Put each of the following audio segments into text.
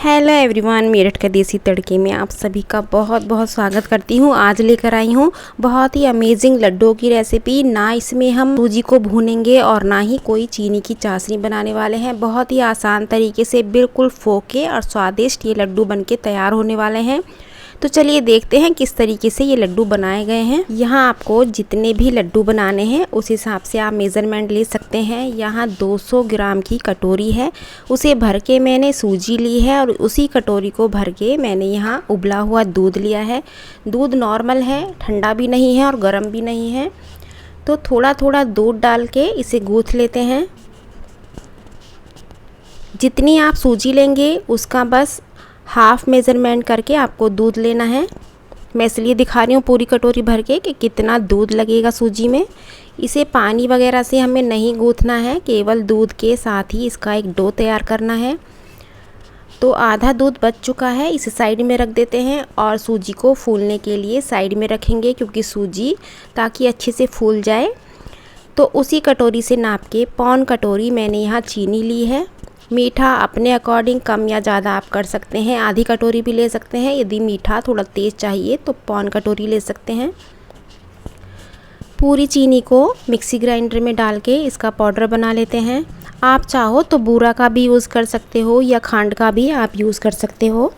Hello everyone, Meerut का देसी तड़के में आप सभी का बहुत बहुत स्वागत करती हूँ। आज लेकर आई हूँ बहुत ही अमेजिंग लड्डुओं की रेसिपी। ना इसमें हम सूजी को भूनेंगे और ना ही कोई चीनी की चाशनी बनाने वाले हैं। बहुत ही आसान तरीके से बिल्कुल फोके और स्वादिष्ट ये लड्डू बनके तैयार होने वाले हैं। तो चलिए देखते हैं किस तरीके से ये लड्डू बनाए गए हैं। यहाँ आपको जितने भी लड्डू बनाने हैं उस हिसाब से आप मेज़रमेंट ले सकते हैं। यहाँ 200 ग्राम की कटोरी है, उसे भर के मैंने सूजी ली है और उसी कटोरी को भर के मैंने यहाँ उबला हुआ दूध लिया है। दूध नॉर्मल है, ठंडा भी नहीं है और गर्म भी नहीं है। तो थोड़ा थोड़ा दूध डाल के इसे गूँथ लेते हैं। जितनी आप सूजी लेंगे उसका बस हाफ़ मेज़रमेंट करके आपको दूध लेना है। मैं इसलिए दिखा रही हूँ पूरी कटोरी भर के कि कितना दूध लगेगा सूजी में। इसे पानी वगैरह से हमें नहीं गूँथना है, केवल दूध के साथ ही इसका एक डो तैयार करना है। तो आधा दूध बच चुका है, इसे साइड में रख देते हैं और सूजी को फूलने के लिए साइड में रखेंगे, क्योंकि सूजी ताकि अच्छे से फूल जाए। तो उसी कटोरी से नाप के पौन कटोरी मैंने यहाँ चीनी ली है। मीठा अपने अकॉर्डिंग कम या ज़्यादा आप कर सकते हैं, आधी कटोरी भी ले सकते हैं। यदि मीठा थोड़ा तेज़ चाहिए तो पौन कटोरी ले सकते हैं। पूरी चीनी को मिक्सी ग्राइंडर में डाल के इसका पाउडर बना लेते हैं। आप चाहो तो बूरा का भी यूज़ कर सकते हो या खांड का भी आप यूज़ कर सकते हो।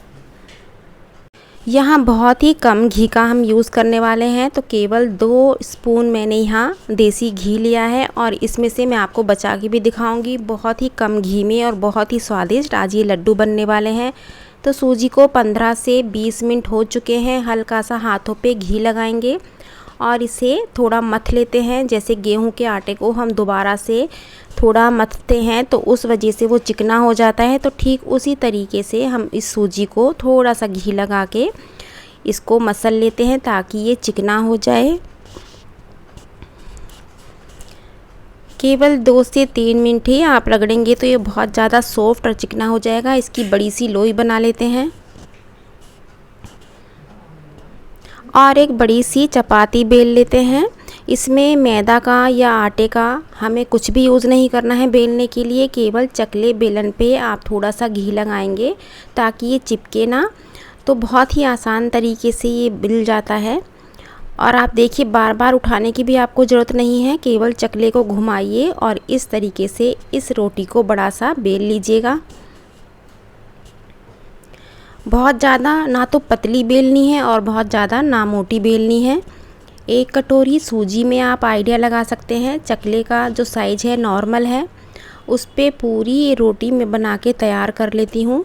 यहाँ बहुत ही कम घी का हम यूज़ करने वाले हैं, तो केवल 2 स्पून मैंने यहाँ देसी घी लिया है और इसमें से मैं आपको बचा के भी दिखाऊंगी। बहुत ही कम घी में और बहुत ही स्वादिष्ट आज ये लड्डू बनने वाले हैं। तो सूजी को 15 से 20 मिनट हो चुके हैं। हल्का सा हाथों पे घी लगाएंगे और इसे थोड़ा मथ लेते हैं। जैसे गेहूं के आटे को हम दोबारा से थोड़ा मथते हैं तो उस वजह से वो चिकना हो जाता है, तो ठीक उसी तरीके से हम इस सूजी को थोड़ा सा घी लगा के इसको मसल लेते हैं ताकि ये चिकना हो जाए। केवल 2 से 3 मिनट ही आप रगड़ेंगे तो ये बहुत ज़्यादा सॉफ्ट और चिकना हो जाएगा। इसकी बड़ी सी लोई बना लेते हैं और एक बड़ी सी चपाती बेल लेते हैं। इसमें मैदा का या आटे का हमें कुछ भी यूज़ नहीं करना है बेलने के लिए। केवल चकले बेलन पे आप थोड़ा सा घी लगाएंगे ताकि ये चिपके ना। तो बहुत ही आसान तरीके से ये बिल जाता है। और आप देखिए, बार बार उठाने की भी आपको ज़रूरत नहीं है, केवल चकले को घुमाइए और इस तरीके से इस रोटी को बड़ा सा बेल लीजिएगा। बहुत ज़्यादा ना तो पतली बेलनी है और बहुत ज़्यादा ना मोटी बेलनी है। एक कटोरी सूजी में आप आइडिया लगा सकते हैं। चकले का जो साइज है नॉर्मल है, उस पे पूरी रोटी में बना के तैयार कर लेती हूँ।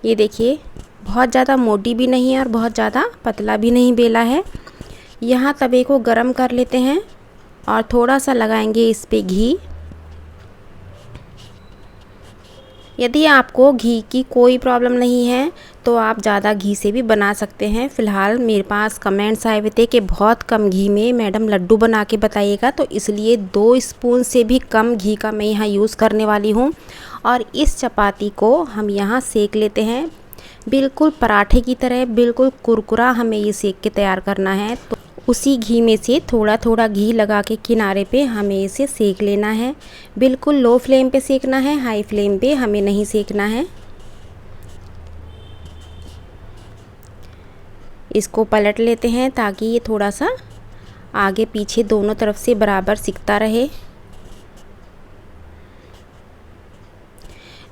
ये देखिए, बहुत ज़्यादा मोटी भी नहीं है और बहुत ज़्यादा पतला भी नहीं बेला है। यहाँ तवे को गरम कर लेते हैं और थोड़ा सा लगाएंगे इस पे घी। यदि आपको घी की कोई प्रॉब्लम नहीं है तो आप ज़्यादा घी से भी बना सकते हैं। फ़िलहाल मेरे पास कमेंट्स आए हुए थे कि बहुत कम घी में मैडम लड्डू बना के बताइएगा, तो इसलिए 2 स्पून से भी कम घी का मैं यहाँ यूज़ करने वाली हूँ। और इस चपाती को हम यहाँ सेक लेते हैं, बिल्कुल पराठे की तरह बिल्कुल कुरकुरा हमें ये सेक के तैयार करना है। तो उसी घी में से थोड़ा थोड़ा घी लगा के किनारे पे हमें इसे सेक लेना है। बिल्कुल लो फ्लेम पे सेकना है, हाई फ्लेम पे हमें नहीं सेकना है। इसको पलट लेते हैं ताकि ये थोड़ा सा आगे पीछे दोनों तरफ से बराबर सिकता रहे।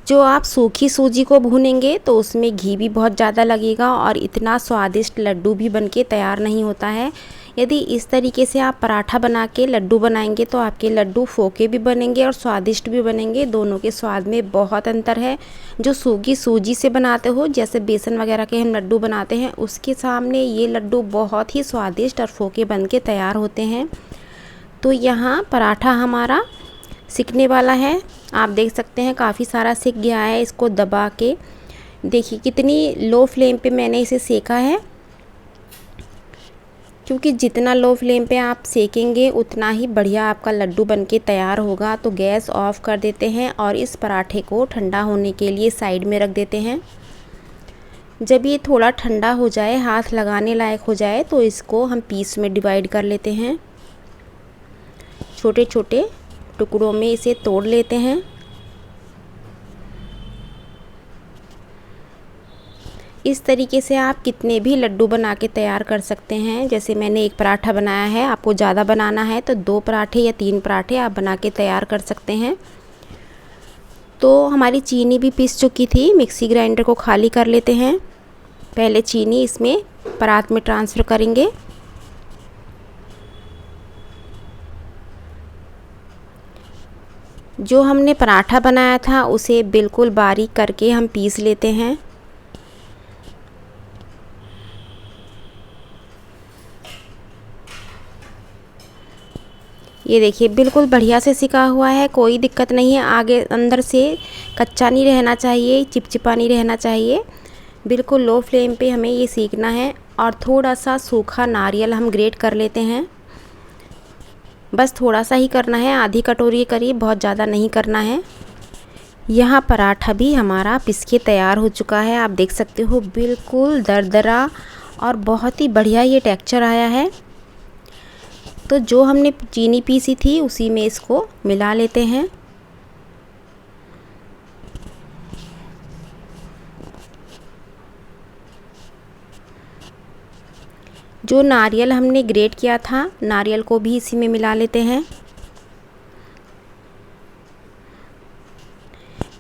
जो आप सूखी सूजी को भूनेंगे तो उसमें घी भी बहुत ज़्यादा लगेगा और इतना स्वादिष्ट लड्डू भी बनके तैयार नहीं होता है। यदि इस तरीके से आप पराठा बना के लड्डू बनाएंगे तो आपके लड्डू फोके भी बनेंगे और स्वादिष्ट भी बनेंगे। दोनों के स्वाद में बहुत अंतर है। जो सूखी सूजी से बनाते हो, जैसे बेसन वगैरह के हम लड्डू बनाते हैं, उसके सामने ये लड्डू बहुत ही स्वादिष्ट और फोके बन के तैयार होते हैं। तो यहाँ पराठा हमारा सिकने वाला है। आप देख सकते हैं काफ़ी सारा सिक गया है। इसको दबा के देखिए कितनी लो फ्लेम पे मैंने इसे सेका है, क्योंकि जितना लो फ्लेम पे आप सेकेंगे उतना ही बढ़िया आपका लड्डू बनके तैयार होगा। तो गैस ऑफ कर देते हैं और इस पराठे को ठंडा होने के लिए साइड में रख देते हैं। जब ये थोड़ा ठंडा हो जाए, हाथ लगाने लायक हो जाए, तो इसको हम पीस में डिवाइड कर लेते हैं। छोटे छोटे टुकड़ों में इसे तोड़ लेते हैं। इस तरीके से आप कितने भी लड्डू बना के तैयार कर सकते हैं। जैसे मैंने एक पराठा बनाया है, आपको ज़्यादा बनाना है तो 2 पराठे या 3 पराठे आप बना के तैयार कर सकते हैं। तो हमारी चीनी भी पिस चुकी थी, मिक्सी ग्राइंडर को खाली कर लेते हैं। पहले चीनी इसमें परात में ट्रांसफ़र करेंगे। जो हमने पराठा बनाया था उसे बिल्कुल बारीक करके हम पीस लेते हैं। ये देखिए बिल्कुल बढ़िया से सिका हुआ है, कोई दिक्कत नहीं है। आगे अंदर से कच्चा नहीं रहना चाहिए, चिपचिपा नहीं रहना चाहिए। बिल्कुल लो फ्लेम पे हमें ये सीखना है। और थोड़ा सा सूखा नारियल हम ग्रेट कर लेते हैं। बस थोड़ा सा ही करना है, आधी कटोरी के करीब, बहुत ज़्यादा नहीं करना है। यहाँ पराठा भी हमारा पिस के तैयार हो चुका है। आप देख सकते हो बिल्कुल दरदरा और बहुत ही बढ़िया ये टेक्सचर आया है। तो जो हमने चीनी पीसी थी उसी में इसको मिला लेते हैं। जो नारियल हमने ग्रेट किया था, नारियल को भी इसी में मिला लेते हैं।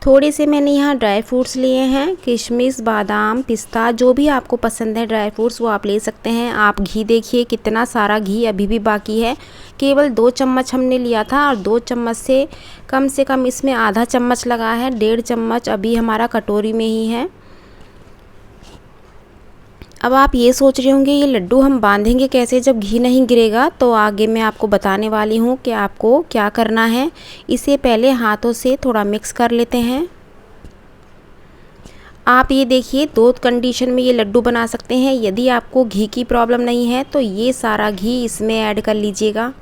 थोड़े से मैंने यहाँ ड्राई फ्रूट्स लिए हैं, किशमिश, बादाम, पिस्ता, जो भी आपको पसंद है ड्राई फ्रूट्स वो आप ले सकते हैं। आप घी देखिए कितना सारा घी अभी भी बाकी है। केवल 2 चम्मच हमने लिया था और 2 चम्मच से कम इसमें आधा चम्मच लगा है। 1.5 चम्मच अभी हमारा कटोरी में ही है। अब आप ये सोच रहे होंगे ये लड्डू हम बांधेंगे कैसे जब घी नहीं गिरेगा, तो आगे मैं आपको बताने वाली हूँ कि आपको क्या करना है। इसे पहले हाथों से थोड़ा मिक्स कर लेते हैं। आप ये देखिए 2 कंडीशन में ये लड्डू बना सकते हैं। यदि आपको घी की प्रॉब्लम नहीं है तो ये सारा घी इसमें ऐड कर लीजिएगा।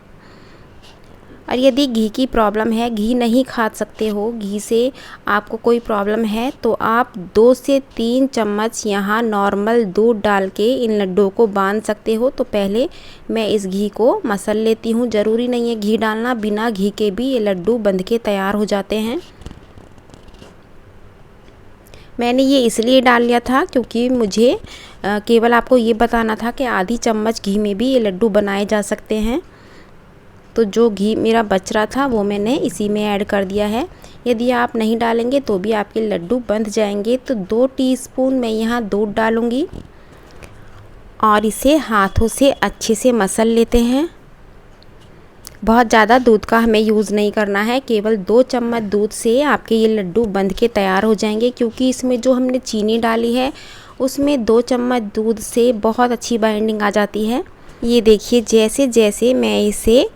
और यदि घी की प्रॉब्लम है, घी नहीं खा सकते हो, घी से आपको कोई प्रॉब्लम है, तो आप 2 से 3 चम्मच यहाँ नॉर्मल दूध डाल के इन लड्डुओं को बांध सकते हो। तो पहले मैं इस घी को मसल लेती हूँ। ज़रूरी नहीं है घी डालना, बिना घी के भी ये लड्डू बंध के तैयार हो जाते हैं। मैंने ये इसलिए डाल लिया था क्योंकि मुझे केवल आपको ये बताना था कि आधी चम्मच घी में भी ये लड्डू बनाए जा सकते हैं। तो जो घी मेरा बच रहा था वो मैंने इसी में ऐड कर दिया है। यदि आप नहीं डालेंगे तो भी आपके लड्डू बंध जाएंगे। तो 2 टीस्पून मैं यहाँ दूध डालूँगी और इसे हाथों से अच्छे से मसल लेते हैं। बहुत ज़्यादा दूध का हमें यूज़ नहीं करना है, केवल 2 चम्मच दूध से आपके ये लड्डू बंध के तैयार हो जाएंगे। क्योंकि इसमें जो हमने चीनी डाली है उसमें 2 चम्मच दूध से बहुत अच्छी बाइंडिंग आ जाती है। ये देखिए जैसे जैसे मैं इसे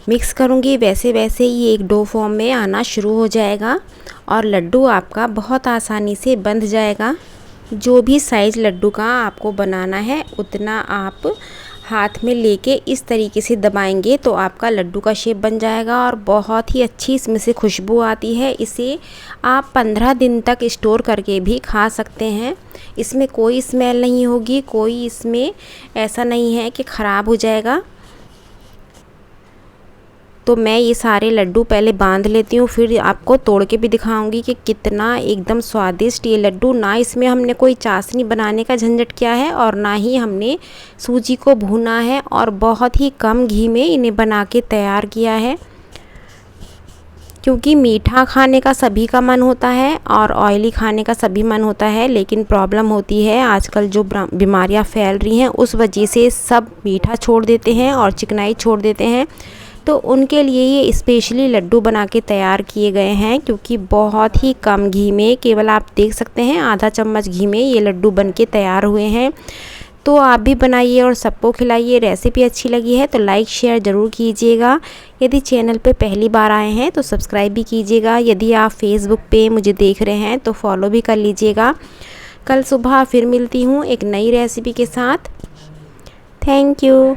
मिक्स करूँगी वैसे वैसे ये एक डो फॉर्म में आना शुरू हो जाएगा और लड्डू आपका बहुत आसानी से बंध जाएगा। जो भी साइज़ लड्डू का आपको बनाना है उतना आप हाथ में लेके इस तरीके से दबाएंगे तो आपका लड्डू का शेप बन जाएगा और बहुत ही अच्छी इसमें से खुशबू आती है। इसे आप 15 दिन तक स्टोर करके भी खा सकते हैं। इसमें कोई स्मेल नहीं होगी, कोई इसमें ऐसा नहीं है कि ख़राब हो जाएगा। तो मैं ये सारे लड्डू पहले बांध लेती हूँ, फिर आपको तोड़ के भी दिखाऊंगी कि कितना एकदम स्वादिष्ट ये लड्डू। ना इसमें हमने कोई चाशनी बनाने का झंझट किया है और ना ही हमने सूजी को भूना है और बहुत ही कम घी में इन्हें बना के तैयार किया है। क्योंकि मीठा खाने का सभी का मन होता है और ऑयली खाने का सभी मन होता है, लेकिन प्रॉब्लम होती है आजकल जो बीमारियाँ फैल रही हैं उस वजह से सब मीठा छोड़ देते हैं और चिकनाई छोड़ देते हैं। तो उनके लिए ये स्पेशली लड्डू बना के तैयार किए गए हैं। क्योंकि बहुत ही कम घी में, केवल आप देख सकते हैं आधा चम्मच घी में ये लड्डू बन के तैयार हुए हैं। तो आप भी बनाइए और सबको खिलाइए। रेसिपी अच्छी लगी है तो लाइक शेयर ज़रूर कीजिएगा। यदि चैनल पे पहली बार आए हैं तो सब्सक्राइब भी कीजिएगा। यदि आप फेसबुक पे मुझे देख रहे हैं तो फॉलो भी कर लीजिएगा। कल सुबह फिर मिलती हूँ एक नई रेसिपी के साथ। Thank you.